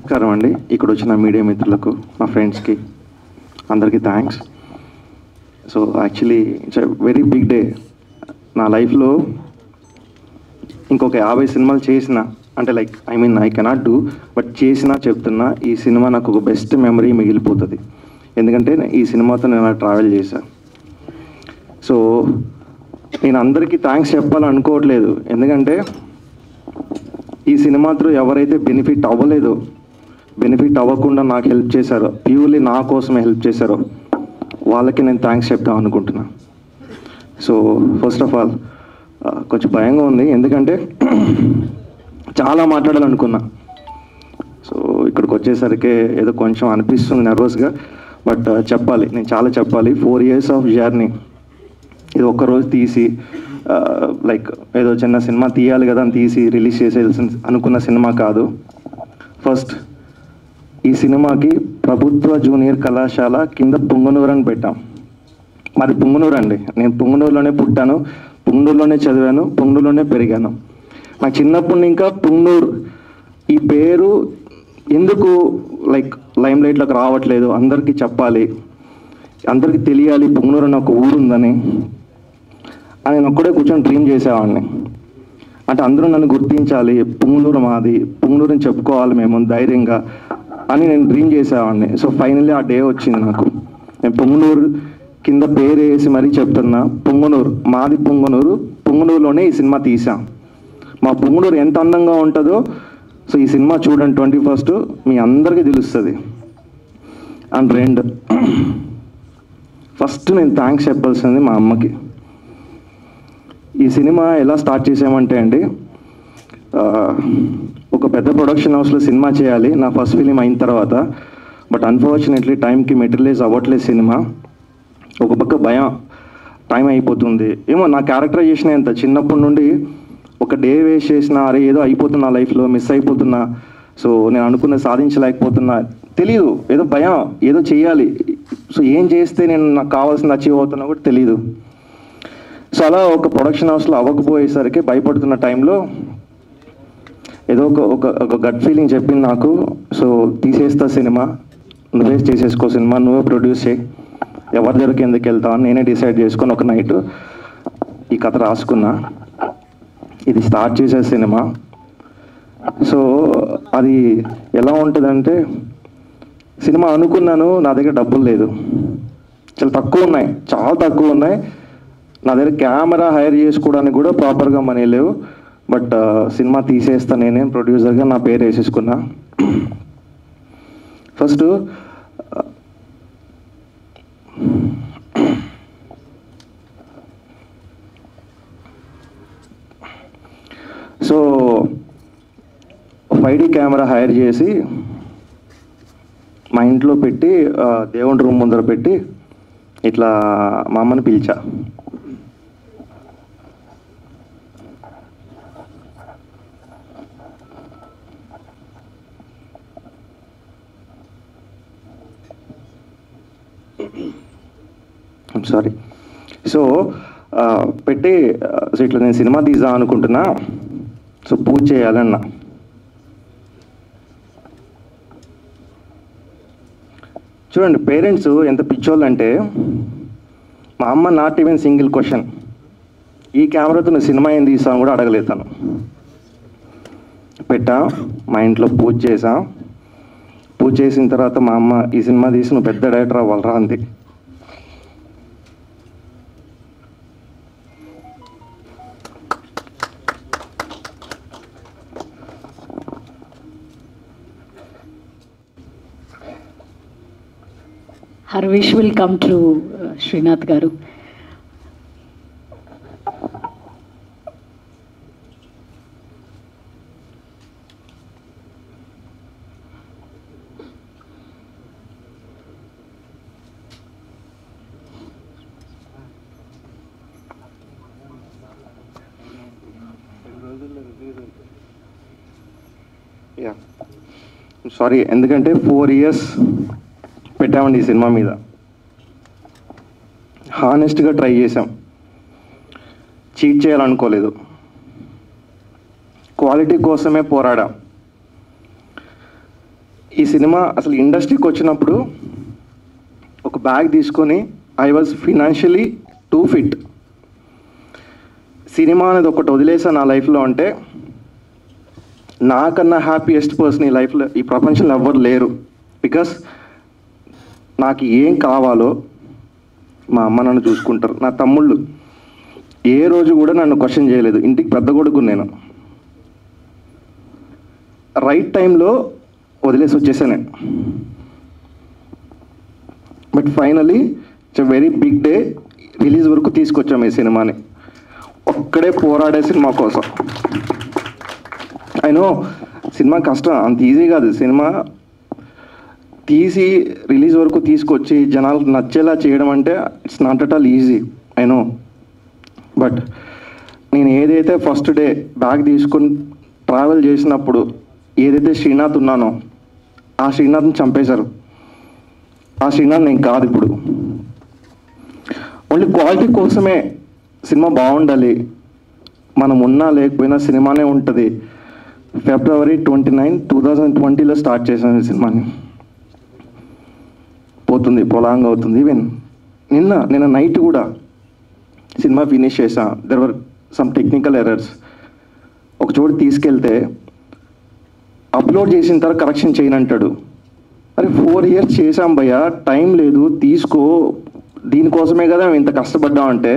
నమస్కారం అండి. ఇక్కడ వచ్చిన మీడియా మిత్రులకు, మా ఫ్రెండ్స్కి అందరికీ thanks. So actually it's a very big day. నా లైఫ్లో ఇంకొక 50 సినిమాలు చేసిన, అంటే like I cannot do, but చేసినా చెప్తున్నా, ఈ సినిమా నాకు ఒక బెస్ట్ మెమరీ మిగిలిపోతుంది. ఎందుకంటే ఈ సినిమాతో నేను ట్రావెల్ చేశాను. సో నేను అందరికీ థ్యాంక్స్ చెప్పాలనుకోవట్లేదు, ఎందుకంటే ఈ సినిమా త్రూ ఎవరైతే బెనిఫిట్ అవ్వలేదో, బెనిఫిట్ అవ్వకుండా నాకు హెల్ప్ చేశారో, ప్యూర్లీ నా కోసమే హెల్ప్ చేశారో, వాళ్ళకి నేను థ్యాంక్స్ చెప్తాం అనుకుంటున్నా. సో ఫస్ట్ ఆఫ్ ఆల్ కొంచెం భయంగా ఉంది, ఎందుకంటే చాలా మాట్లాడాలనుకున్నా. సో ఇక్కడికి వచ్చేసరికి ఏదో కొంచెం అనిపిస్తుంది నర్వస్గా, బట్ చెప్పాలి, నేను చాలా చెప్పాలి. 4 years ఆఫ్ జర్నీ, ఇది ఒక్కరోజు తీసి లైక్ ఏదో చిన్న సినిమా తీయాలి కదా అని తీసి రిలీజ్ చేసేయాల్సిన అనుకున్న సినిమా కాదు. ఫస్ట్ ఈ సినిమాకి ప్రభుత్వ జూనియర్ కళాశాల కింద పుంగనూరు అని పెట్టాం. మరి పుంగనూరు అండి, నేను పుంగనూరులోనే పుట్టాను, పుంగనూరులోనే చదివాను, పుంగనూరులోనే పెరిగాను. నాకు చిన్నప్పుడు ఇంకా పుంగనూరు ఈ పేరు ఎందుకు లైక్ లైమ్ లైట్లోకి రావట్లేదు, అందరికీ చెప్పాలి, అందరికీ తెలియాలి పుంగనూరు అని ఒక ఊరు ఉందని అని నేను ఒక్కడే కూర్చొని డ్రీమ్ చేసేవాడిని. అంటే అందరూ నన్ను గుర్తించాలి, పుంగనూరు మాది, పుంగనూరుని చెప్పుకోవాలి మేము ధైర్యంగా అని నేను డ్రీమ్ చేసేవాడిని. సో ఫైనల్లీ ఆ డే వచ్చింది నాకు. నేను పుంగనూరు కింద పేరు వేసి మరీ చెప్తున్నా, పుంగనూరు మాది, పుంగనూరు, పుంగనూరులోనే ఈ సినిమా తీసాం. మా పుంగనూరు ఎంత అందంగా ఉంటుందో సో ఈ సినిమా చూడండి 21st మీ అందరికీ తెలుస్తుంది. అండ్ రెండు, ఫస్ట్ నేను థ్యాంక్స్ చెప్పాల్సింది మా అమ్మకి. ఈ సినిమా ఎలా స్టార్ట్ చేసామంటే అండి, ఒక పెద్ద ప్రొడక్షన్ హౌస్లో సినిమా చేయాలి నా ఫస్ట్ ఫిలిం అయిన తర్వాత, బట్ అన్ఫార్చునేట్లీ టైంకి మెటీరియలైజ్ అవ్వట్లేదు సినిమా. ఒక పక్క భయం, టైం అయిపోతుంది ఏమో, నా క్యారెక్టరైజేషన్ ఎంత చిన్నప్పటి నుండి ఒక డే వేస్ట్ చేసిన, అరే ఏదో అయిపోతున్నా లైఫ్లో, మిస్ అయిపోతున్నా, సో నేను అనుకున్న సాధించలేకపోతున్నా, తెలియదు, ఏదో భయం, ఏదో చేయాలి, సో ఏం చేస్తే నేను నాకు కావాల్సింది అచీవ్ అవుతున్నా కూడా తెలియదు. సో అలా ఒక ప్రొడక్షన్ హౌస్లో అవ్వకపోయేసరికి భయపడుతున్న టైంలో ఏదో ఒక గట్ ఫీలింగ్ చెప్పింది నాకు, సో తీసేస్తా సినిమా, నువ్వే చేసేసుకో సినిమా, నువ్వే ప్రొడ్యూస్ చేయి, ఎవరి దగ్గరికి ఎందుకు వెళ్తావు అని నేనే డిసైడ్ చేసుకొని ఒక నైట్ ఈ కథ రాసుకున్నా, ఇది స్టార్ట్ చేసే సినిమా. సో అది ఎలా ఉంటుందంటే, సినిమా అనుకున్నాను, నా దగ్గర డబ్బులు లేదు, చాలా తక్కువ ఉన్నాయి, చాలా తక్కువ ఉన్నాయి, నా దగ్గర కెమెరా హైర్ చేసుకోవడానికి కూడా ప్రాపర్గా మనీ లేవు, బట్ సినిమా తీసేస్తా నేనే ప్రొడ్యూసర్గా నా పేరు వేసేసుకున్నా. First so 5D camera hire చేసి మా ఇంట్లో పెట్టి, దేవుడి రూమ్ ముందర పెట్టి ఇట్లా మా అమ్మని పిలిచా. సారీ. సో పెట్టి, సో ఇట్లా నేను సినిమా తీద్దాం అనుకుంటున్నా, సో పూజ చేయాలన్నా. చూడండి పేరెంట్స్ ఎంత పిచ్చోళ్ళు అంటే, మా అమ్మ నాట్ ఈవెన్ సింగిల్ క్వశ్చన్, ఈ కెమెరాతో నువ్వు సినిమా ఏం తీసావు కూడా అడగలేదు తను. పెట్టా, మా ఇంట్లో పూజ చేసా, పూజ చేసిన తర్వాత మా అమ్మ ఈ సినిమా తీసి నువ్వు పెద్ద డైరెక్టర్ అవ్వాలరా అంది. Her wish will come true, Srinath garu. Yeah sorry, ఎందుకంటే 4 years పెట్టామండి ఈ సినిమా మీద, హానెస్ట్గా ట్రై చేసాం, చీట్ చేయాలనుకోలేదు, క్వాలిటీ కోసమే పోరాడాం. ఈ సినిమా అసలు ఇండస్ట్రీకి వచ్చినప్పుడు ఒక బ్యాగ్ తీసుకొని I was financially two fit. Cinema అనేది ఒకటి వదిలేసా నా లైఫ్లో అంటే నాకన్నా హ్యాపీయెస్ట్ పర్సన్ ఈ లైఫ్లో ఈ ప్రపంచంలో ఎవ్వరు లేరు. బికాస్ నాకు ఏం కావాలో మా అమ్మ నన్ను చూసుకుంటారు. నా తమ్ముళ్ళు ఏ రోజు కూడా నన్ను క్వశ్చన్ చేయలేదు. ఇంటికి పెద్ద కొడుకు నేను. రైట్ టైంలో వదిలేసి వచ్చేసాను. But finally it's a very big day. Release వరకు తీసుకొచ్చాము ఈ సినిమాని. ఒక్కడే పోరాడే సినిమా కోసం. అయినో సినిమా కష్టం, అంత ఈజీ కాదు. సినిమా తీసి రిలీజ్ వరకు తీసుకొచ్చి జనాలకు నచ్చేలా చేయడం అంటే it's not at all easy. అయినో బట్ నేను ఏదైతే ఫస్ట్ డే బ్యాగ్ తీసుకొని ట్రావెల్ చేసినప్పుడు ఏదైతే శ్రీనాథ్ ఉన్నానో ఆ శ్రీనాథ్ని చంపేశారు. ఆ శ్రీనాథ్ నేను కాదు. ఇప్పుడు ఓన్లీ క్వాలిటీ కోసమే సినిమా బాగుండాలి, మనం ఉన్నా లేకపోయినా సినిమానే ఉంటుంది. February 29, 2020లో స్టార్ట్ చేశాను ఈ సినిమాని. పోతుంది పొలాంగ్ అవుతుంది. ఈవెన్ నిన్న నైట్ కూడా సినిమా ఫినిష్ చేసా. There were some technical errors. ఒక చోటు తీసుకెళ్తే అప్లోడ్ చేసిన తర్వాత కరెక్షన్ చేయనంటాడు. అరే 4 years చేసాం భయ్యా, టైం లేదు, తీసుకో, దీనికోసమే కదా మేము ఇంత కష్టపడ్డాం అంటే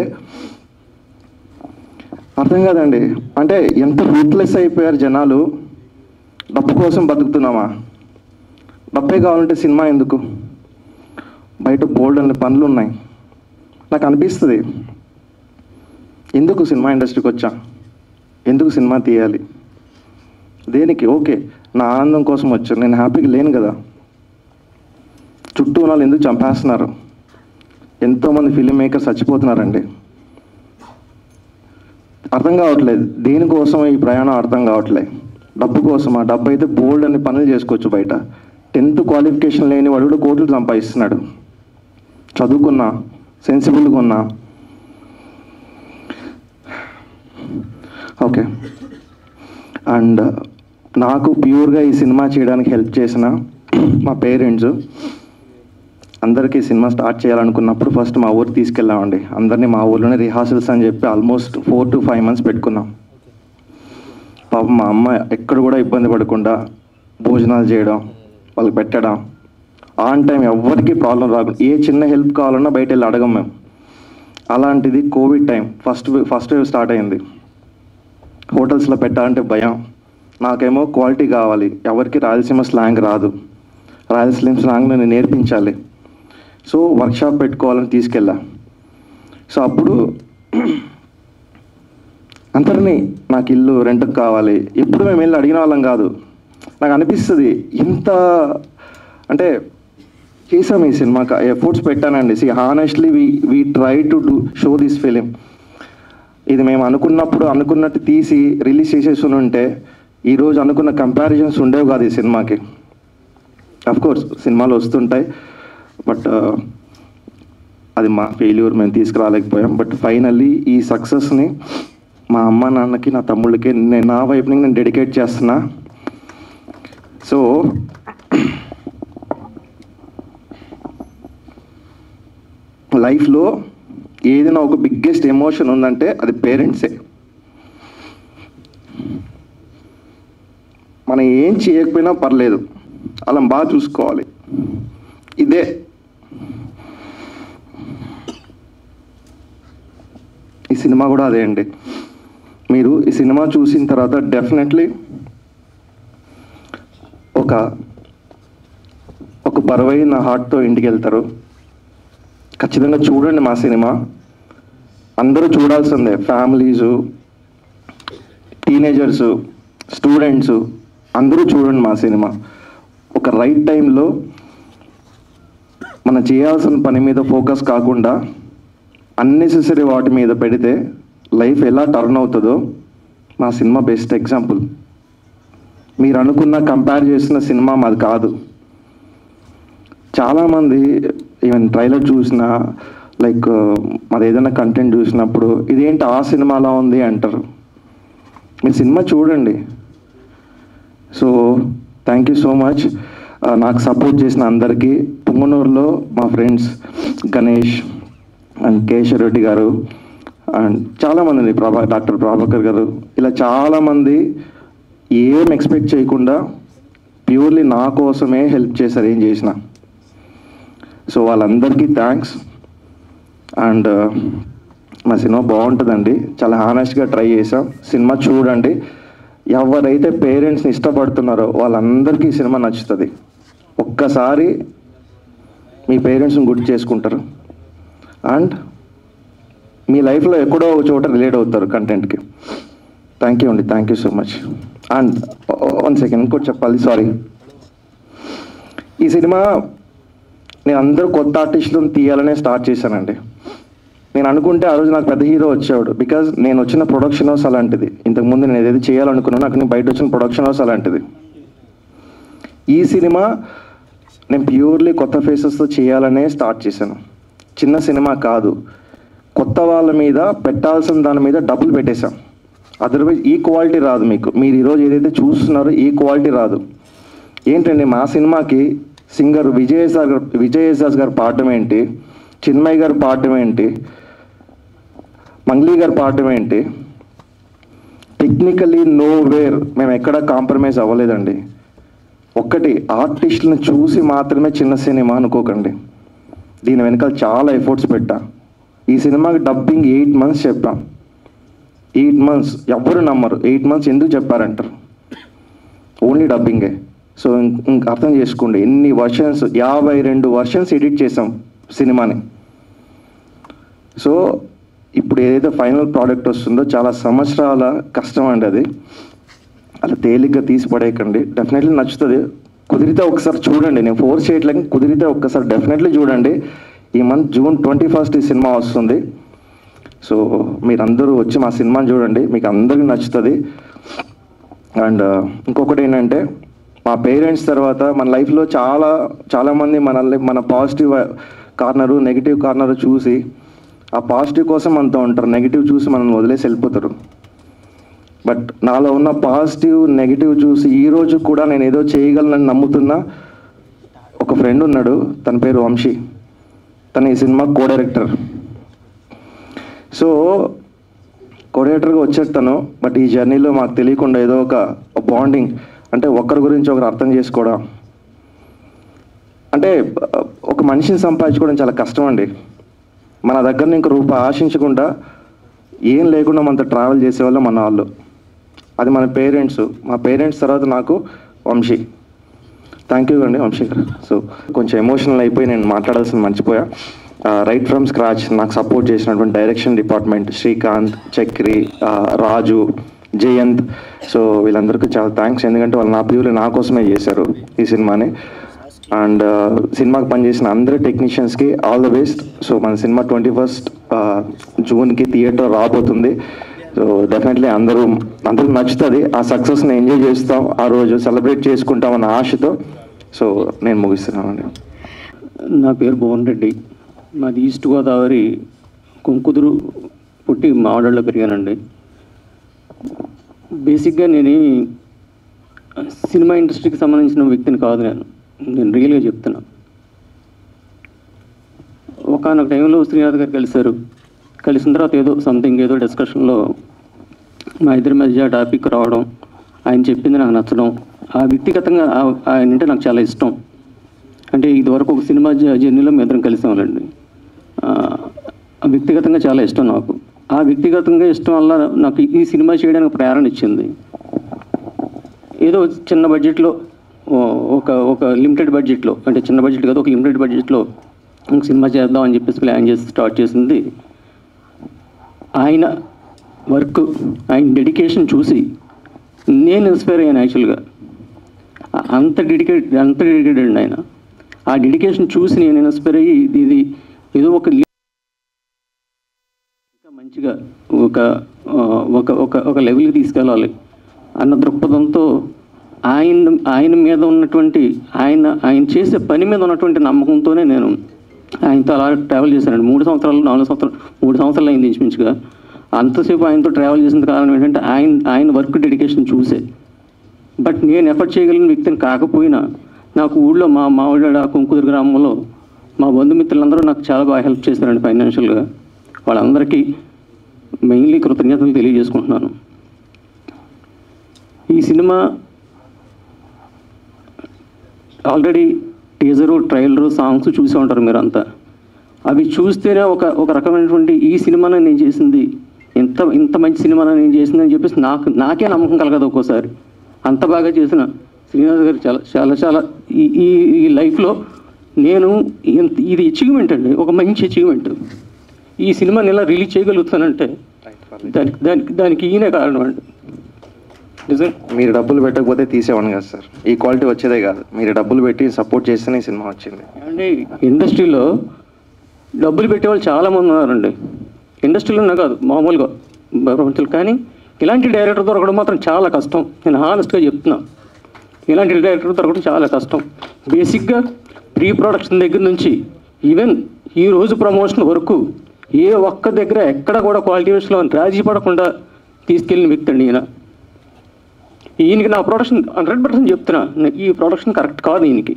అర్థం కాదండి. అంటే ఎంత రూట్లెస్ అయిపోయారు జనాలు. డబ్బు కోసం బతుకుతున్నామా? డబ్బే కావాలంటే సినిమా ఎందుకు? బయట బోల్డ్ అనే పనులు ఉన్నాయి. నాకు అనిపిస్తుంది ఎందుకు సినిమా ఇండస్ట్రీకి వచ్చా, ఎందుకు సినిమా తీయాలి, దేనికి? ఓకే, నా ఆనందం కోసం వచ్చాను, నేను హ్యాపీగా లేను కదా. చుట్టూ ఉన్న వాళ్ళు ఎందుకు చంపేస్తున్నారు? ఎంతోమంది ఫిలిం మేకర్స్ చచ్చిపోతున్నారండి. అర్థం కావట్లేదు దేనికోసం ఈ ప్రయాణం, అర్థం కావట్లేదు. డబ్బు కోసమా? డబ్బు అయితే బోల్డ్ అని పనులు చేసుకోవచ్చు బయట. 10th క్వాలిఫికేషన్ లేని వాడు కూడా కోట్లు సంపాదిస్తున్నాడు. చదువుకున్నా, సెన్సిబుల్గా ఉన్నా. ఓకే, అండ్ నాకు ప్యూర్గా ఈ సినిమా చేయడానికి హెల్ప్ చేసిన మా పేరెంట్స్. అందరికీ సినిమా స్టార్ట్ చేయాలనుకున్నప్పుడు ఫస్ట్ మా ఊరు తీసుకెళ్ళామండి. అందరినీ మా ఊర్లోనే రిహార్సల్స్ అని చెప్పి ఆల్మోస్ట్ 4 to 5 months పెట్టుకున్నాం. పాపం మా అమ్మ ఎక్కడ కూడా ఇబ్బంది పడకుండా భోజనాలు చేయడం, వాళ్ళకి పెట్టడం, ఆన్ టైం ఎవరికి ప్రాబ్లం రాకుండా, ఏ చిన్న హెల్ప్ కావాలన్నా బయట వెళ్ళి అడగం మేము. అలాంటిది Covid time first wave start అయింది. హోటల్స్లో పెట్టాలంటే భయం. నాకేమో క్వాలిటీ కావాలి, ఎవరికి రాయలసీమ స్లాంగ్ రాదు, రాయలసీమ స్లాంగ్ నేను నేర్పించాలి. సో వర్క్షాప్ పెట్టుకోవాలని తీసుకెళ్ళా. సో అప్పుడు అందరినీ నాకు ఇల్లు రెంట్కి కావాలి, ఎప్పుడు మేము వెళ్ళి అడిగిన వాళ్ళం కాదు. నాకు అనిపిస్తుంది ఇంత అంటే చేసాం ఈ సినిమాకి, ఎఫర్ట్స్ పెట్టానండి. See honestly we try to do show this film. ఇది మేము అనుకున్నట్టు తీసి రిలీజ్ చేసేసి ఉంటే ఈరోజు అనుకున్న కంపారిజన్స్ ఉండేవి కాదు ఈ సినిమాకి. అఫ్కోర్స్ సినిమాలు వస్తుంటాయి, బట్ అది మా ఫెయిల్యూర్, మేము తీసుకురాలేకపోయాం. బట్ ఫైనల్లీ ఈ సక్సెస్ని మా అమ్మ నాన్నకి, నా తమ్ముళ్ళకి, నా వైపు నుంచి నేను డెడికేట్ చేస్తున్నా. సో లైఫ్లో ఏదైనా ఒక బిగ్గెస్ట్ ఎమోషన్ ఉందంటే అది పేరెంట్సే. మనం ఏం చేయకపోయినా పర్లేదు, అలా బాగా చూసుకోవాలి. ఇదే ఈ సినిమా కూడా అదే అండి. మీరు ఈ సినిమా చూసిన తర్వాత డెఫినెట్లీ ఒక బరువైన హార్ట్తో ఇంటికి వెళ్తారు. ఖచ్చితంగా చూడండి మా సినిమా. అందరూ చూడాల్సిందే. ఫ్యామిలీసు, టీనేజర్సు, స్టూడెంట్సు అందరూ చూడండి మా సినిమా. ఒక రైట్ టైంలో మనం చేయాల్సిన పని మీద ఫోకస్ కాకుండా అన్నెసెసరీ వాటి మీద పెడితే లైఫ్ ఎలా టర్న్ అవుతుందో మా సినిమా బెస్ట్ ఎగ్జాంపుల్. మీరు అనుకున్న కంపేర్ చేసిన సినిమా మాది కాదు. చాలామంది ఈవెన్ ట్రైలర్ చూసినా లైక్ మాది ఏదైనా కంటెంట్ చూసినప్పుడు ఇదేంటి ఆ సినిమాలా ఉంది అంటారు. మీరు సినిమా చూడండి. So thank you so much. నాకు సపోర్ట్ చేసిన అందరికీ, పుంగనూరులో మా ఫ్రెండ్స్ గణేష్ అండ్ కేశవ్ రెడ్డి గారు అండ్ చాలామంది డాక్టర్ ప్రభాకర్ గారు, ఇలా చాలామంది ఏం ఎక్స్పెక్ట్ చేయకుండా ప్యూర్లీ నా కోసమే హెల్ప్ చేశారు ఏం చేసిన. సో వాళ్ళందరికీ థ్యాంక్స్. అండ్ మా సినిమా బాగుంటుందండి, చాలా హానెస్ట్గా ట్రై చేసాం. సినిమా చూడండి, ఎవరైతే పేరెంట్స్ని ఇష్టపడుతున్నారో వాళ్ళందరికీ ఈ సినిమా నచ్చుతుంది. ఒక్కసారి మీ పేరెంట్స్ని గుర్తు చేసుకుంటారు అండ్ మీ లైఫ్లో ఎక్కడో ఒక చోట రిలేట్ అవుతారు కంటెంట్కి. థ్యాంక్ యూ అండి, thank you so much. And 1 second ఇంకోటి చెప్పాలి, సారీ. ఈ సినిమా నేను అందరూ కొత్త ఆర్టిస్టులను తీయాలనే స్టార్ట్ చేశానండి. నేను అనుకుంటే ఆ రోజు నాకు పెద్ద హీరో వచ్చాడు, బికాజ్ నేను వచ్చిన ప్రొడక్షన్ హౌస్ అలాంటిది. ఇంతకుముందు నేను ఏదైతే చేయాలనుకున్నానో నాకు నేను బయట వచ్చిన ప్రొడక్షన్ హౌస్ అలాంటిది. ఈ సినిమా నేను ప్యూర్లీ కొత్త ఫేసెస్తో చేయాలనే స్టార్ట్ చేశాను. చిన్న సినిమా కాదు, కొత్త వాళ్ళ మీద పెట్టాల్సిన దాని మీద డబ్బులు పెట్టేశాం. అదర్వైజ్ ఈ క్వాలిటీ రాదు మీకు. మీరు ఈరోజు ఏదైతే చూస్తున్నారో ఈ క్వాలిటీ రాదు. ఏంటండి మా సినిమాకి సింగర్ విజయ్ గారు పాడటం ఏంటి, చిన్మయ్ గారు పాడటం ఏంటి, మంగ్లీ గారు పాడటం ఏంటి, టెక్నికలీ నో వేర్ మేము ఎక్కడా కాంప్రమైజ్ అవ్వలేదండి. ఒక్కటి ఆర్టిస్టులను చూసి మాత్రమే చిన్న సినిమా అనుకోకండి, దీని వెనకాల చాలా ఎఫర్ట్స్ పెట్టా. ఈ సినిమాకి డబ్బింగ్ 8 months చెప్పాం. 8 months ఎవ్వరు నమ్మరు. 8 months ఎందుకు చెప్పారంటారు, ఓన్లీ డబ్బింగే. సో ఇంక అర్థం చేసుకోండి ఎన్ని వర్షన్స్, 52 వర్షన్స్ ఎడిట్ చేసాం సినిమాని. సో ఇప్పుడు ఏదైతే ఫైనల్ ప్రోడక్ట్ వస్తుందో చాలా సంవత్సరాల కష్టం అండి, అది అలా తేలిగ్గా తీసి పడేయకండి. డెఫినెట్లీ నచ్చుతుంది. కుదిరితే ఒకసారి చూడండి, నేను ఫోర్స్ చేయట్లేదు, కుదిరితే ఒక్కసారి డెఫినెట్లీ చూడండి. ఈ మంత్ June 21st ఈ సినిమా వస్తుంది. సో మీరందరూ వచ్చి మా సినిమాని చూడండి, మీకు అందరికీ నచ్చుతుంది. అండ్ ఇంకొకటి ఏంటంటే, మా పేరెంట్స్ తర్వాత మన లైఫ్లో చాలామంది మన పాజిటివ్ కార్నరు నెగిటివ్ కార్నరు చూసి ఆ పాజిటివ్ కోసం మనతో ఉంటారు, నెగిటివ్ చూసి మనల్ని వదిలేసి వెళ్ళిపోతారు. బట్ నాలో ఉన్న పాజిటివ్ నెగిటివ్ చూసి ఈరోజు కూడా నేను ఏదో చేయగలనని నమ్ముతున్న ఒక ఫ్రెండ్ ఉన్నాడు, తన పేరు వంశీ. తను ఈ సినిమా కో డైరెక్టర్. సో కో డైరెక్టర్గా వచ్చాడు తను. బట్ ఈ జర్నీలో మాకు తెలియకుండా ఏదో ఒక బాండింగ్, అంటే ఒకరి గురించి ఒకరు అర్థం చేసుకోవడం, అంటే ఒక మనిషిని సంపాదించుకోవడం చాలా కష్టం అండి. మన దగ్గర ఇంక రూపాయి ఆశించకుండా ఏం లేకుండా మనతో ట్రావెల్ చేసేవాళ్ళు మన వాళ్ళు, అది మన పేరెంట్స్. మా పేరెంట్స్ తర్వాత నాకు వంశీ. థ్యాంక్ యూ అండి వంశీ గారు. సో కొంచెం ఎమోషనల్ అయిపోయి నేను మాట్లాడాల్సింది మర్చిపోయా. రైట్ ఫ్రమ్ స్క్రాచ్ నాకు సపోర్ట్ చేసినటువంటి డైరెక్షన్ డిపార్ట్మెంట్ శ్రీకాంత్, చక్రి, రాజు, జయంత్, సో వీళ్ళందరికీ చాలా థ్యాంక్స్. ఎందుకంటే వాళ్ళు నా కోసమే చేశారు ఈ సినిమాని. అండ్ సినిమాకి పనిచేసిన అందరు టెక్నీషియన్స్కి ఆల్ ద బెస్ట్. సో మన సినిమా 21st June థియేటర్ రాబోతుంది. సో డెఫినెట్లీ అందరూ నచ్చుతుంది. ఆ సక్సెస్ని ఎంజాయ్ చేస్తాం, ఆ రోజు సెలబ్రేట్ చేసుకుంటామన్న ఆశతో. సో నేను ముగిస్తున్నానండి. నా పేరు భువన్ రెడ్డి, మాది ఈస్ట్ గోదావరి కుంకుదురు, పుట్టి మావాడలో పెరిగానండి. బేసిక్గా నేను సినిమా ఇండస్ట్రీకి సంబంధించిన వ్యక్తిని కాదు, నేను రియల్గా చెప్తున్నా. ఒకనొక టైంలో శ్రీనాథ్ గారు కలిసిన తర్వాత ఏదో డిస్కషన్లో మా ఇద్దరి మధ్య టాపిక్ రావడం, ఆయన చెప్పింది నాకు నచ్చడం, ఆ వ్యక్తిగతంగా ఆయన అంటే నాకు చాలా ఇష్టం. అంటే ఇదివరకు ఒక సినిమా జర్నీలో మేము ఇద్దరం కలిసామండి. వ్యక్తిగతంగా చాలా ఇష్టం నాకు. ఆ వ్యక్తిగతంగా ఇష్టం వల్ల నాకు ఈ సినిమా చేయడానికి ప్రేరణ ఇచ్చింది. ఏదో చిన్న బడ్జెట్లో ఒక లిమిటెడ్ బడ్జెట్లో, అంటే చిన్న బడ్జెట్ కాదు, ఒక లిమిటెడ్ బడ్జెట్లో ఒక సినిమా చేద్దాం అని చెప్పేసి ప్లాన్ చేసి స్టార్ట్ చేసింది. ఆయన వర్క్, ఆయన డెడికేషన్ చూసి నేను ఇన్స్పైర్ అయ్యాను. యాక్చువల్గా అంత డెడికేటెడ్ ఆయన. ఆ డెడికేషన్ చూసి నేను ఇన్స్పైర్ అయ్యి ఇది ఏదో ఒక మంచిగా ఒక లెవెల్కి తీసుకెళ్ళాలి అన్న దృక్పథంతో ఆయన మీద ఉన్నటువంటి ఆయన చేసే పని మీద ఉన్నటువంటి నమ్మకంతోనే నేను ఆయనతో అలా ట్రావెల్ చేశానండి. 3 సంవత్సరాలు అయింది ఇంచుమించుగా. అంతసేపు ఆయనతో ట్రావెల్ చేసిన కారణం ఏంటంటే ఆయన వర్క్ డెడికేషన్ చూసే. బట్ నేను ఎఫర్ట్ చేయగలిగిన వ్యక్తిని కాకపోయినా నాకు ఊళ్ళో మా మావిడ కుంకుదురు గ్రామంలో మా బంధుమిత్రులందరూ నాకు చాలా బాగా హెల్ప్ చేశారండి ఫైనాన్షియల్గా. వాళ్ళందరికీ మెయిన్లీ కృతజ్ఞతలు తెలియజేసుకుంటున్నాను. ఈ cinema already teaser, trailer, songs చూసే ఉంటారు మీరంతా. అవి చూస్తేనే ఒక రకమైనటువంటి ఈ సినిమానే నేను చేసింది, ఇంత మంచి సినిమానే నేను చేసిందని చెప్పేసి నాకే నమ్మకం కలగదు ఒక్కోసారి. అంత బాగా చేసిన శ్రీనాథ్ గారు చాలా చాలా చాలా ఈ లైఫ్లో నేను ఇది అచీవ్మెంట్ అండి, ఒక మంచి అచీవ్మెంట్. ఈ సినిమాని ఎలా రిలీజ్ చేయగలుగుతానంటే దానికి ఈయనే కారణం అండి. మీరు డబ్బులు పెట్టకపోతే తీసేవాను కదా సార్, ఈ క్వాలిటీ వచ్చేదే కాదు. మీరు డబ్బులు పెట్టి సపోర్ట్ చేస్తేనే ఈ సినిమా వచ్చింది. అండి ఇండస్ట్రీలో డబ్బులు పెట్టేవాళ్ళు చాలామంది ఉన్నారండి, ఇండస్ట్రీలోనే కాదు మామూలుగా ప్రపంచంలో. కానీ ఇలాంటి డైరెక్టర్ దొరకడం మాత్రం చాలా కష్టం. నేను హానెస్ట్గా చెప్తున్నా, ఇలాంటి డైరెక్టర్ దొరకడం చాలా కష్టం. బేసిక్గా ప్రీ ప్రొడక్షన్ దగ్గర నుంచి ఈవెన్ ఈరోజు ప్రమోషన్ వరకు ఏ ఒక్క దగ్గర ఎక్కడ కూడా క్వాలిటీ విషయంలో రాజీ పడకుండా తీసుకెళ్ళిన వ్యక్తి అండి ఈయన. ఈయనకి నా ప్రొడక్షన్ 100% చెప్తున్నా, ఈ ప్రొడక్షన్ కరెక్ట్ కాదు ఈయనకి.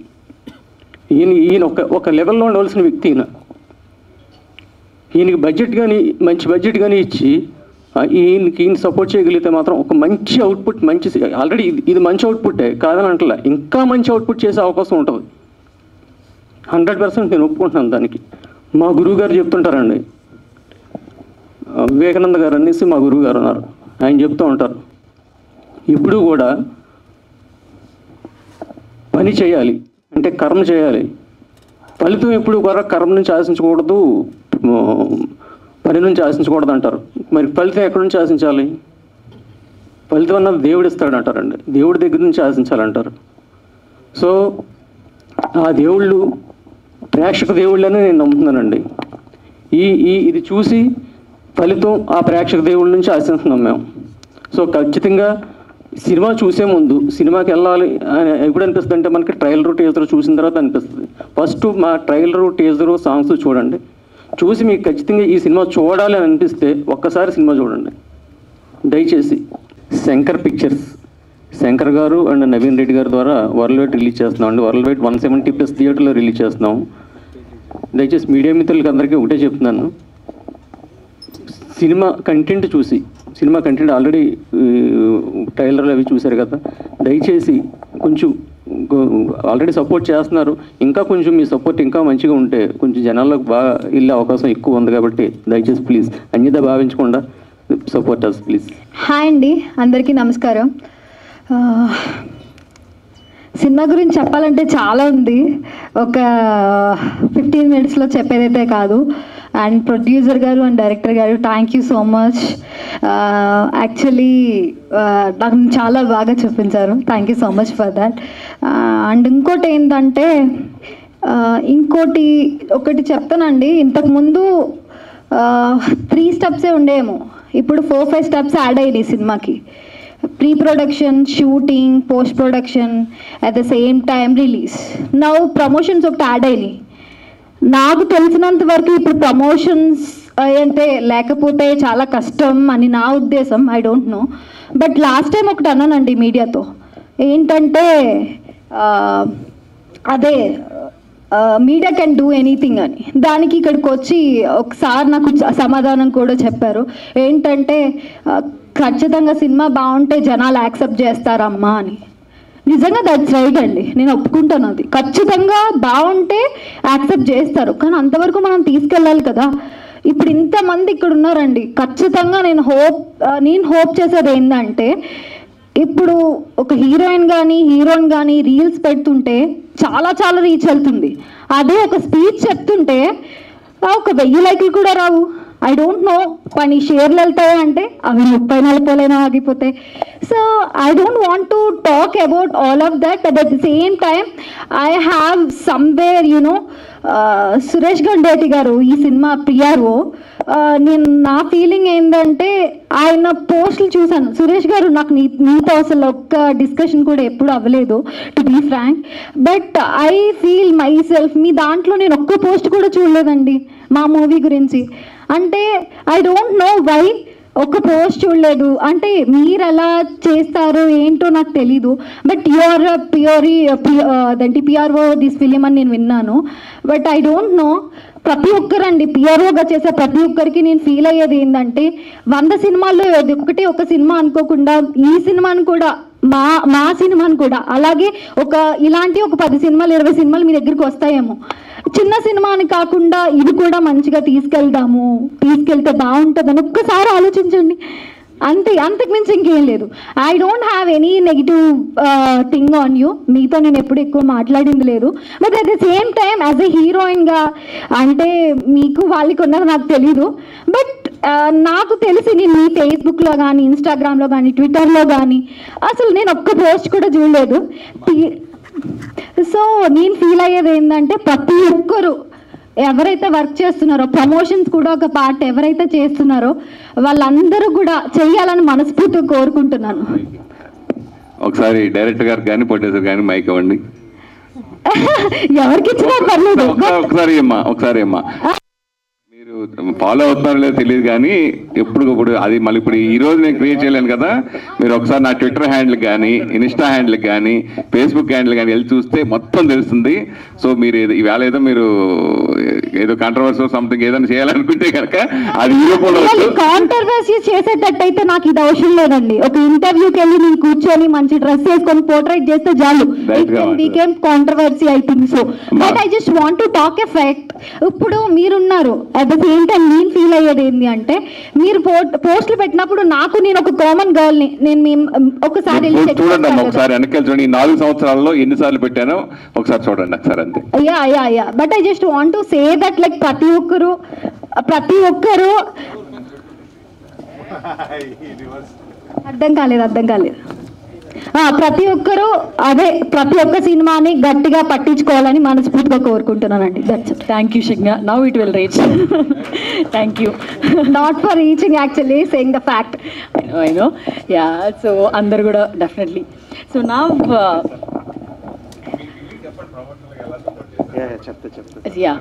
ఈయన ఒక లెవెల్లో ఉండవలసిన వ్యక్తి ఈయనకి బడ్జెట్ కానీ మంచి బడ్జెట్ కానీ ఇచ్చి ఈయన సపోర్ట్ చేయగలిగితే మాత్రం ఒక మంచి అవుట్పుట్, ఆల్రెడీ ఇది మంచి అవుట్పుట్టే కాదని అంటలే, ఇంకా మంచి అవుట్పుట్ చేసే అవకాశం ఉంటుంది. 100% నేను ఒప్పుకుంటున్నాను దానికి. మా గురువు గారు చెప్తుంటారండి, వివేకానంద గారు అనేసి మా గురువు గారు ఉన్నారు, ఆయన చెప్తూ ఉంటారు, ఇప్పుడు కూడా పని చేయాలి అంటే కర్మ చేయాలి, ఫలితం ఎప్పుడు కూడా కర్మ నుంచి ఆశించకూడదు, పని నుంచి ఆశించకూడదు అంటారు. మరి ఫలితం ఎక్కడి నుంచి ఆశించాలి? ఫలితం అన్నది దేవుడు ఇస్తాడు అంటారండి, దేవుడి దగ్గర నుంచి ఆశించాలంటారు. సో ఆ దేవుళ్ళు ప్రేక్షక దేవుళ్ళని నేను నమ్ముతున్నానండి. ఇది చూసి ఫలితం ఆ ప్రేక్షక దేవుళ్ళ నుంచి ఆశిస్తున్నాం మేము. సో ఖచ్చితంగా సినిమా చూసే ముందు సినిమాకి వెళ్ళాలి అని ఎప్పుడు అనిపిస్తుంది అంటే మనకి ట్రైలరు, టీజరు చూసిన తర్వాత అనిపిస్తుంది. ఫస్ట్ మా ట్రైలరు, టీజరు, సాంగ్స్ చూడండి, చూసి మీకు ఖచ్చితంగా ఈ సినిమా చూడాలి అని అనిపిస్తే ఒక్కసారి సినిమా చూడండి దయచేసి. శంకర్ పిక్చర్స్, శంకర్ గారు అండ్ నవీన్ రెడ్డి గారి ద్వారా వరల్డ్ వైడ్ రిలీజ్ చేస్తున్నాం అండి. వరల్డ్ వైడ్ 170+ థియేటర్లో రిలీజ్ చేస్తున్నాం. దయచేసి మీడియా మిత్రులకి అందరికీ ఒకటే చెప్తున్నాను, సినిమా కంటెంట్ చూసి, సినిమా కంటెంట్ ఆల్రెడీ ట్రైలర్లు అవి చూశారు కదా, దయచేసి కొంచెం ఆల్రెడీ సపోర్ట్ చేస్తున్నారు, ఇంకా కొంచెం మీ సపోర్ట్ ఇంకా మంచిగా ఉంటే కొంచెం జనాల్లోకి బాగా వెళ్ళే అవకాశం ఎక్కువ ఉంది. కాబట్టి దయచేసి ప్లీజ్ అన్యత భావించకుండా సపోర్ట్ అస్ ప్లీజ్. హాయ్ అండి, అందరికీ నమస్కారం. సినిమా గురించి చెప్పాలంటే చాలా ఉంది, ఒక 15 minutesలో చెప్పేదైతే కాదు. అండ్ ప్రొడ్యూసర్ గారు అండ్ డైరెక్టర్ గారు thank you so much. Actually నాకు చాలా బాగా చూపించారు, thank you so much for that. And ఇంకోటి ఏంటంటే ఒకటి చెప్తానండి, ఇంతకుముందు 3 steps ఉండేమో, ఇప్పుడు 4-5 steps యాడ్ అయ్యాయి సినిమాకి. Pre production, shooting, post production, at the same time release. Now promotions ఒకటి యాడ్ అయినాయి. నాకు తెలిసినంత వరకు ఇప్పుడు ప్రమోషన్స్ అంటే లేకపోతే చాలా కష్టం అని నా ఉద్దేశం, I don't know. But last time ఒకటి అన్నానండి మీడియాతో, ఏంటంటే అదే మీడియా కెన్ డూ ఎనీథింగ్ అని. దానికి ఇక్కడికి వచ్చి ఒకసారి నాకు సమాధానం కూడా చెప్పారు, ఏంటంటే ఖచ్చితంగా సినిమా బాగుంటే జనాలు యాక్సెప్ట్ చేస్తారమ్మా అని. నిజంగా దట్స్ రైట్ అండి, నేను ఒప్పుకుంటాను, అది ఖచ్చితంగా బాగుంటే యాక్సెప్ట్ చేస్తారు. కానీ అంతవరకు మనం తీసుకెళ్ళాలి కదా. ఇప్పుడు ఇంతమంది ఇక్కడ ఉన్నారండి, ఖచ్చితంగా నేను హోప్ చేసేది ఏంటంటే, ఇప్పుడు ఒక హీరోయిన్ కానీ రీల్స్ పెడుతుంటే చాలా చాలా రీచ్ వెళ్తుంది. అదే ఒక స్పీచ్ చెప్తుంటే ఒక 1000 లైక్లు కూడా రావు. ఐ డోంట్ నో, కానీ షేర్లు వెళ్తాయి అంటే అవి 30-40 ఆగిపోతాయి. So I don't want to talk about all of that, but at the same time I have somewhere Suresh Gandeti గారు ఈ సినిమా పిఆర్ఓ. నా ఫీలింగ్ ఏంటంటే, ఆయన పోస్టులు చూశాను, సురేష్ గారు నాకు నీతో అసలు ఒక్క డిస్కషన్ కూడా ఎప్పుడు అవ్వలేదు to be frank. But I feel myself, మీ దాంట్లో నేను ఒక్క పోస్ట్ కూడా చూడలేదండి మా మూవీ గురించి. అంటే ఐ డోంట్ నో వై ఒక పోస్ట్ చూడలేదు. అంటే మీరు ఎలా చేస్తారు ఏంటో నాకు తెలీదు. బట్ యువర్ అదేంటి పిఆర్ఓ దిస్ ఫిలిం అని నేను విన్నాను. But I don't know. ప్రతి ఒక్కరండి పిఆర్ఓగా చేసే ప్రతి ఒక్కరికి నేను ఫీల్ అయ్యేది ఏంటంటే 100 సినిమాల్లో ఒక సినిమా అనుకోకుండా ఈ సినిమాను కూడా మా సినిమాను కూడా అలాగే ఇలాంటి ఒక 10 సినిమాలు 20 సినిమాలు మీ దగ్గరికి వస్తాయేమో. చిన్న సినిమా అని కాకుండా ఇది కూడా మంచిగా తీసుకెళ్తే బాగుంటుందని ఒక్కసారి ఆలోచించండి. అంతకు మించి ఇంకేం లేదు. I don't have any negative thing on you. మీతో నేను ఎప్పుడు ఎక్కువ మాట్లాడింది లేదు. But at the same time as a హీరోయిన్గా అంటే మీకు వాళ్ళకి ఉన్నది నాకు తెలీదు. బట్ నాకు తెలిసి నేను మీ ఫేస్బుక్లో కానీ ఇన్స్టాగ్రామ్లో కానీ ట్విట్టర్లో కానీ అసలు నేను ఒక్క పోస్ట్ కూడా చూడలేదు. సో నేను ఫీల్ అయ్యేది ఏంటంటే ప్రతి ఒక్కరు ఎవరైతే వర్క్ చేస్తున్నారో ప్రమోషన్స్ కూడా ఒక పార్ట్ ఎవరైతే చేస్తున్నారో వాళ్ళందరూ కూడా చెయ్యాలని మనస్ఫూర్తిగా కోరుకుంటున్నాను. ఒకసారి డైరెక్టర్ గారు కానీ ప్రొడ్యూసర్ కానీ మైక్ ఇవ్వండి. ఎవరికి ఇచ్చినా పర్లేదు. ఒకసారి అమ్మా మీరు ఫాలో అవుతున్నారో లేదో తెలియదు కానీ ఎప్పటికప్పుడు అది మళ్ళీ ఇప్పుడు ఈ రోజు నేను క్రియేట్ చేయలేను కదా. మీరు ఒకసారి నా ట్విట్టర్ హ్యాండిల్ కానీ ఇన్స్టా హ్యాండిల్ కానీ ఫేస్బుక్ హ్యాండిల్ కానీ వెళ్ళి చూస్తే మొత్తం తెలుస్తుంది. సో మీరు ఈవేళ ఏదో మీరు ఏదో కాంట్రవర్సీ సంథింగ్ ఏదైనా చేయాలనుకుంటే కనుక అది కాంట్రవర్సీ చేసేటట్టయితే నాకు ఇది అవసరం లేదండి. ఒక ఇంటర్వ్యూకి వెళ్ళి నేను కూర్చొని మంచి డ్రెస్ వేసుకొని పోర్ట్రైట్ చేస్తే చాలు. Controversy I think so. But I just want to talk a fact. ఇప్పుడు మీరున్నారు అట్ ద సేమ్ టైం నేను ఫీల్ అయ్యేది ఏంటి అంటే మీరు పోస్టులు పెట్టినప్పుడు నేను ఒక కామన్ గర్ల్ ని నేను ఒకసారి చూడండి ఒకసారి వెనకాల చూడండి 4 సంవత్సరాల్లో ఎన్నిసార్లు పెట్టానో ఒకసారి చూడండి ఒకసారి అంతే. Yeah but I just want to say that like ప్రతి ఒక్కరు అర్థం కాలేదు. ప్రతి ఒక్కరు ప్రతి ఒక్క సినిమాని గట్టిగా పట్టించుకోవాలని మనస్ఫూర్తిగా కోరుకుంటున్నానండి. థ్యాంక్ యూ శిజ్ఞ. Now it will reach. Thank you. Not for reaching, actually saying the fact. I know. Yeah, so అందరు కూడా డెఫినెట్లీ. సో నా యా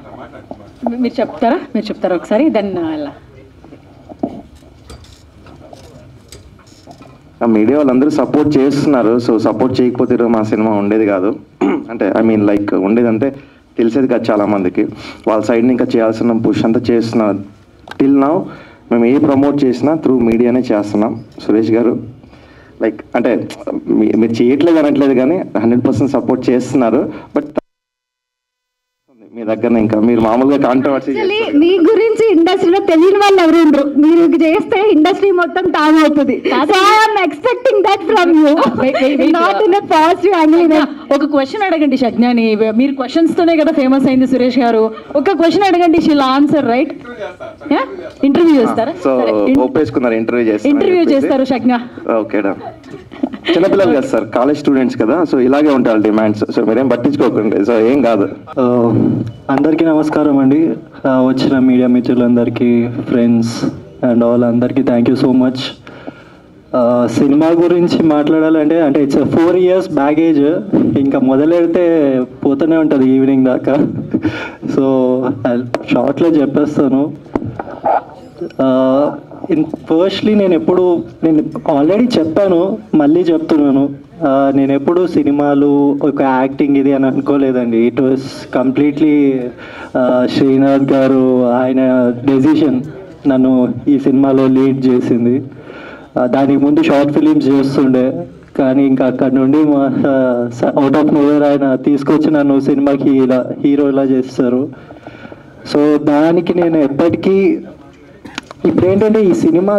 మీరు చెప్తారా ఒకసారి దెన్ అలా. మీడియా వాళ్ళందరూ సపోర్ట్ చేస్తున్నారు. సో సపోర్ట్ చేయకపోతే మా సినిమా ఉండేది కాదు. అంటే ఐ మీన్ లైక్ ఉండేదంటే తెలిసేది కాదు చాలామందికి. వాళ్ళ సైడ్ని ఇంకా చేయాల్సిన పుష్ అంతా చేస్తున్నారు. టిల్ నౌ మేము ఏ ప్రమోట్ చేసినా త్రూ మీడియానే చేస్తున్నాం. సురేష్ గారు లైక్ అంటే మీరు చేయట్లేదు అనట్లేదు కానీ 100% సపోర్ట్ చేస్తున్నారు. బట్ మీ దగ్గర ఇంకా మీరు మామూలుగా కాంట్రవర్సీ మీ గురించి ఇండస్ట్రీలో తెలియని వాళ్ళు ఎవరు ఉండరు. మీరు చేస్తే ఇండస్ట్రీ మొత్తం టామ్ అవుతుంది. Expecting that from you, not in a positive angle. ఒక క్వశ్చన్ అడగండి శజ్ఞాని. మీరు క్వశ్చన్స్ తోనే కదా ఫేమస్ అయింది సురేష్ గారు. ఒక క్వశ్చన్ అడగండి, షీల్ ఆన్సర్ రైట్. ఇంటర్వ్యూ చేస్తారా? సో ఒప్పేసుకున్నారు, ఇంటర్వ్యూ చేస్తారు శజ్ఞ. ఓకే డా. చిన్నపిల్లలు కదా సార్, కాలేజ్ స్టూడెంట్స్ కదా. సో ఇలాగే ఉంటారు డిమాండ్స్. సో మీరేం పట్టించుకోకండి. సో ఏం కాదు. అందరికీ నమస్కారం అండి. వచ్చిన మీడియా మిత్రులందరికీ, ఫ్రెండ్స్ అండ్ ఆల్ అందరికీ thank you so much. Cinema గురించి మాట్లాడాలంటే ఇట్స్ 4 years బ్యాగేజ్. ఇంకా మొదలెడితే పోతూనే ఉంటుంది ఈవినింగ్ దాకా. సో షార్ట్లో చెప్పేస్తాను. ఫస్ట్లీ నేను ఆల్రెడీ చెప్పాను, మళ్ళీ చెప్తున్నాను. నేను ఎప్పుడు సినిమాలు ఒక యాక్టింగ్ ఇది అని అనుకోలేదండి. ఇట్ వాస్ కంప్లీట్లీ శ్రీనాథ్ గారు ఆయన డెసిషన్ నన్ను ఈ సినిమాలో లీడ్ చేసింది. దానికి ముందు షార్ట్ ఫిలిమ్స్ చేస్తుండే, కానీ ఇంకా అక్కడ నుండి అవుట్ ఆఫ్ నోవేర్ ఆయన తీసుకొచ్చి నన్ను సినిమాకి హీరో ఇలా చేస్తారు. సో దానికి నేను ఎప్పటికీ ఇప్పుడు ఏంటంటే ఈ సినిమా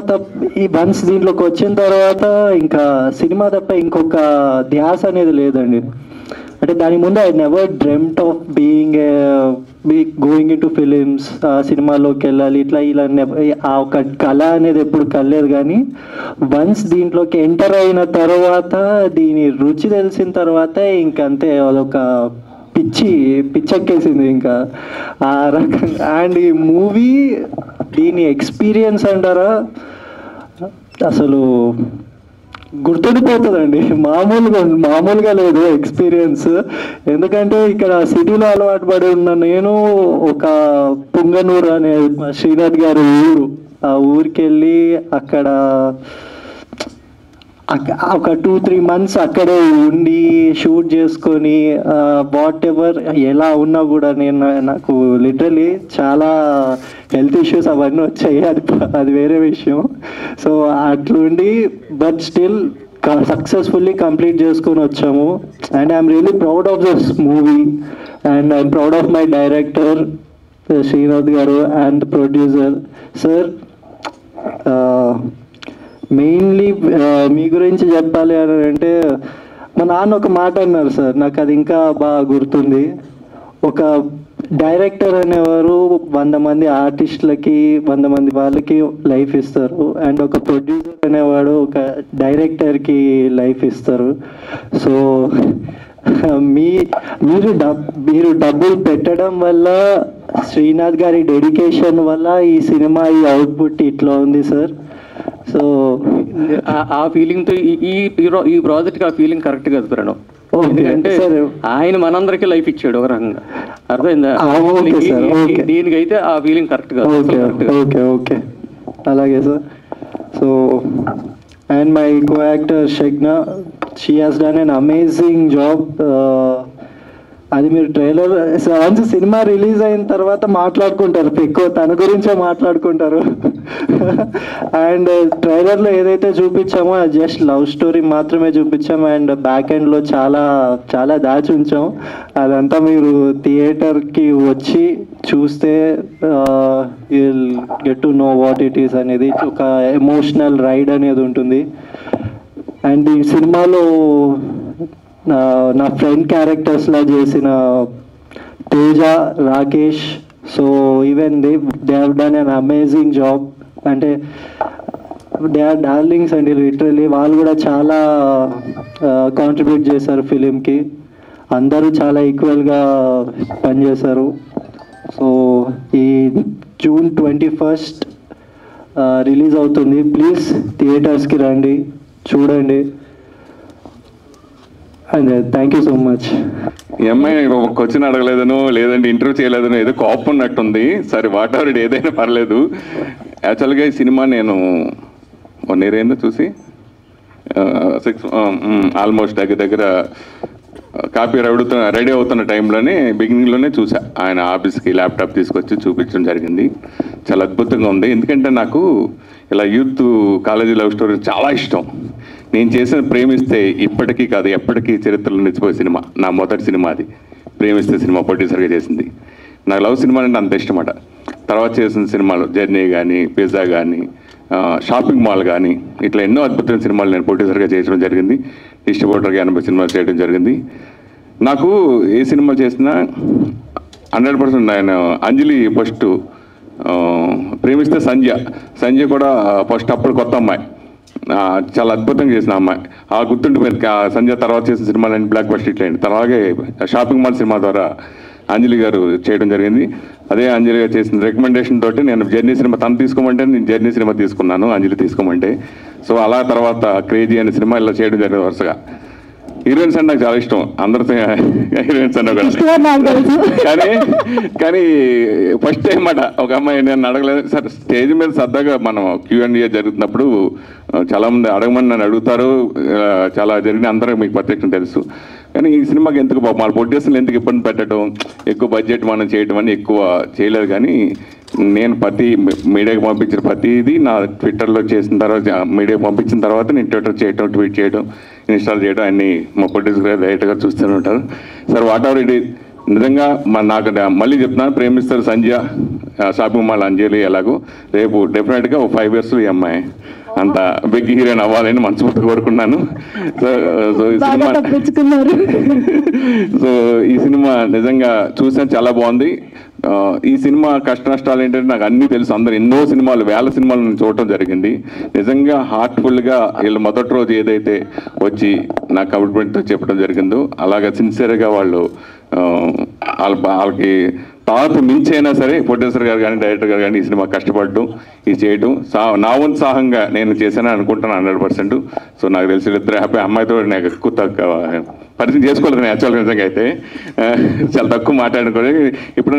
ఈ వన్స్ దీంట్లోకి వచ్చిన తర్వాత ఇంకా సినిమా తప్ప ఇంకొక ధ్యాస అనేది లేదండి. అంటే దాని ముందు I never dreamed of going in to films, సినిమాలోకి వెళ్ళాలి ఇలా ఆ ఒక కళ అనేది ఎప్పుడు కలలేదు. కానీ వన్స్ దీంట్లోకి ఎంటర్ అయిన తర్వాత దీని రుచి తెలిసిన తర్వాత ఇంకంతే అదొక పిచ్చెక్కేసింది ఇంకా ఆ రకంగా. అండ్ ఈ మూవీ దీని ఎక్స్పీరియన్స్ అంటారా అసలు గుర్తుండిపోతుందండి. మామూలుగా లేదు ఎక్స్పీరియన్స్. ఎందుకంటే ఇక్కడ సిటీలో అలవాటు పడి ఉన్న నేను ఒక పుంగనూరు అనే శ్రీనాథ్ గారి ఊరు ఆ ఊరికి వెళ్ళి అక్కడ ఒక 2-3 months అక్కడే ఉండి షూట్ చేసుకొని వాట్ ఎవర్ ఎలా ఉన్నా కూడా నాకు లిటరలీ చాలా హెల్త్ ఇష్యూస్ అవన్నీ వచ్చాయి, అది వేరే విషయం. సో అట్లుండి బట్ స్టిల్ సక్సెస్ఫుల్లీ కంప్లీట్ చేసుకొని వచ్చాము. And I'm really proud of this movie and I'm proud of my director Srinath garu and producer sir. Mainly మీ గురించి చెప్పాలి అని అంటే మా నాన్న ఒక మాట అన్నారు సార్, నాకు అది ఇంకా బాగా గుర్తుంది. ఒక డైరెక్టర్ అనేవారు 100 మంది ఆర్టిస్టులకి 100 మంది వాళ్ళకి లైఫ్ ఇస్తారు, అండ్ ఒక ప్రొడ్యూసర్ అనేవాడు ఒక డైరెక్టర్కి లైఫ్ ఇస్తారు. సో మీరు డబ్బులు పెట్టడం వల్ల, శ్రీనాథ్ గారి డెడికేషన్ వల్ల ఈ సినిమా ఈ అవుట్పుట్ ఇట్లా ఉంది సార్. సో ఆ ఫీలింగ్తో ఈ ప్రాజెక్ట్కి ఆ ఫీలింగ్ కరెక్ట్ కదా ప్రణవ్. ఎందుకంటే ఆయన మనందరికీ లైఫ్ ఇచ్చాడు ఒక రకంగా, అర్థమైందా? దీనికైతే ఆ ఫీలింగ్ కరెక్ట్ కాదు. ఓకే ఓకే అలాగే sir. So and my co actor Shagna, she has done an amazing job. అది మీరు ట్రైలర్ వన్స్ సినిమా రిలీజ్ అయిన తర్వాత మాట్లాడుకుంటారు, ఎక్కువ తన గురించే మాట్లాడుకుంటారు. అండ్ ట్రైలర్లో ఏదైతే చూపించామో అది జస్ట్ లవ్ స్టోరీ మాత్రమే చూపించాము, అండ్ బ్యాక్ ఎండ్లో చాలా చాలా దాచి ఉంచాం. అదంతా మీరు థియేటర్కి వచ్చి చూస్తే you'll get to know what it is అనేది. ఒక ఎమోషనల్ రైడ్ అనేది ఉంటుంది. అండ్ ఈ సినిమాలో నా ఫ్రెండ్ క్యారెక్టర్స్లా చేసిన Teja, Rakesh, so even they have done an amazing job. అంటే దే ఆర్ డార్లింగ్స్ అండి లిటరలీ. వాళ్ళు కూడా చాలా కాంట్రిబ్యూట్ చేశారు ఫిలింకి. అందరూ చాలా ఈక్వల్గా పనిచేశారు. సో ఈ June 21st రిలీజ్ అవుతుంది. ప్లీజ్ థియేటర్స్కి రండి, చూడండి. And thank you so much. ఈ అమ్మాయి ఒక క్వశ్చన్ అడగలేదను, లేదంటే ఇంటర్వ్యూ చేయలేదను, ఏదో కోపం ఉన్నట్టుంది. సరే వాట్ ఎవర్ ఏదైనా పర్లేదు. యాక్చువల్గా ఈ సినిమా నేను 1 year అయిందో చూసి, 6 ఆల్మోస్ట్ దగ్గర కాపీ రెడీ అవుతున్న టైంలోనే బిగినింగ్లోనే చూసా. ఆయన ఆఫీస్కి ల్యాప్టాప్ తీసుకొచ్చి చూపించడం జరిగింది. చాలా అద్భుతంగా ఉంది. ఎందుకంటే నాకు ఇలా యూత్ కాలేజీ లవ్ స్టోరీ చాలా ఇష్టం. నేను చేసిన ప్రేమిస్తే ఇప్పటికీ కాదు ఎప్పటికీ చరిత్రలో నిలిచిపోయే సినిమా నా మొదటి సినిమా. అది ప్రేమిస్తే సినిమా ప్రొడ్యూసర్గా చేసింది. నాకు లవ్ సినిమా అంటే అంత ఇష్టమట. తర్వాత చేసిన సినిమాలు జర్నీ కానీ, పిజ్జా కానీ, షాపింగ్ మాల్ కానీ, ఇట్లా ఎన్నో అద్భుతమైన సినిమాలు నేను ప్రొడ్యూసర్గా చేయడం జరిగింది. డిస్ట్రిబ్యూటర్గా 80 సినిమాలు చేయడం జరిగింది. నాకు ఏ సినిమా చేసినా 100% ఆయన అంజలి ఫస్ట్, ప్రేమిస్తే సంధ్య కూడా ఫస్ట్, అప్పుడు కొత్త అమ్మాయి, చాలా అద్భుతంగా చేసిన అమ్మాయి. ఆ గుర్తుండిపోయింది. సంధ్య తర్వాత చేసిన సినిమాలు బ్లాక్ బస్టర్ హిట్ అయింది. అలాగే షాపింగ్ మాల్ సినిమా ద్వారా అంజలి గారు చేయడం జరిగింది. అదే అంజలి గారు చేసిన రికమెండేషన్ తోటి నేను జర్నీ సినిమా, తను తీసుకోమంటే నేను జర్నీ సినిమా తీసుకున్నాను, అంజలి తీసుకోమంటే. సో అలా తర్వాత క్రేజీ అనే సినిమా ఇలా చేయడం జరిగింది. వరుసగా హీరోయిన్స్ అంటే నాకు చాలా ఇష్టం. అందరితో హీరోయిన్స్ అన్నా కూడా కానీ ఫస్ట్ టైం మాట ఒక అమ్మాయి నేను అడగలేదు సార్. స్టేజ్ మీద సరదాగా మనం Q&A జరుగుతున్నప్పుడు చాలామంది అడగమని నన్ను అడుగుతారు, చాలా జరిగిన అందరూ మీకు ప్రత్యక్షం తెలుసు. కానీ ఈ సినిమాకి ఎందుకు మన ప్రొడ్యూసర్లు ఎందుకు ఇబ్బంది పెట్టడం, ఎక్కువ బడ్జెట్ మనం చేయడం అని ఎక్కువ చేయలేదు. కానీ నేను మీడియాకి పంపించిన ప్రతిదీ నా ట్విట్టర్లో చేసిన తర్వాత, మీడియాకి పంపించిన తర్వాత నేను ట్విట్టర్ చేయడం, ట్వీట్ చేయడం, ఇన్స్టాల్ చేయడం అన్నీ మా ప్రొడ్యూసర్ గారు డైరెక్ట్గా చూస్తూనే ఉంటారు. Sir what ever it is, నిజంగా నాకు మళ్ళీ చెప్తున్నాను, ప్రేమిస్తారు సంధ్య, షాపింగ్ మాల్ అంజలి, ఎలాగో రేపు డెఫినెట్గా ఒక 5 years ఈ అమ్మాయి అంత బిగ్ హీరోయిన్ అవ్వాలని మనస్ఫూర్తిగా కోరుకున్నాను. సో ఈ సినిమా నిజంగా చూసాను, చాలా బాగుంది. ఈ సినిమా కష్ట నష్టాలు ఏంటంటే నాకు అన్నీ తెలుసు. అందరూ ఎన్నో సినిమాలు, 1000 సినిమాలు నేను చూడటం జరిగింది. నిజంగా హార్ట్ఫుల్గా వీళ్ళు మొదటి రోజు ఏదైతే వచ్చి నా కమిట్మెంట్తో చెప్పడం జరిగిందో అలాగా సిన్సియర్గా వాళ్ళు వాళ్ళకి తాత మించైనా సరే ప్రొడ్యూసర్ గారు కానీ, డైరెక్టర్ గారు కానీ ఈ సినిమా కష్టపడడం, ఇది చేయడం నా ఉత్సాహంగా నేను చేశానని అనుకుంటాను 100%. సో నాకు తెలిసి ఇద్దరు హ్యాపీ. అమ్మాయితో నాకు ఎక్కువ పరిచయం చేసుకోలేదు యాక్చువల్గా నిజంగా అయితే. చాలా తక్కువ మాట్లాడుకోండి. ఇప్పుడు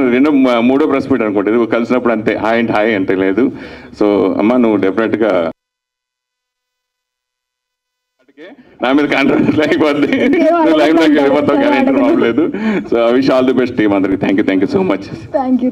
మూడో ప్రెస్ మీట్ అనుకోండి, ఇది కలిసినప్పుడు అంతే హాయ్ అంటే లేదు. సో అమ్మ నువ్వు డెఫినెట్గా నా మీద కాంట్రాక్ట్ అయిపోద్ది, లైవ్లోకి వెళ్ళిపోతావు కానీ ఇంటర్వ్యూ అవ్వలేదు. So I wish all the best team అందరికి. Thank you so much. Thank you.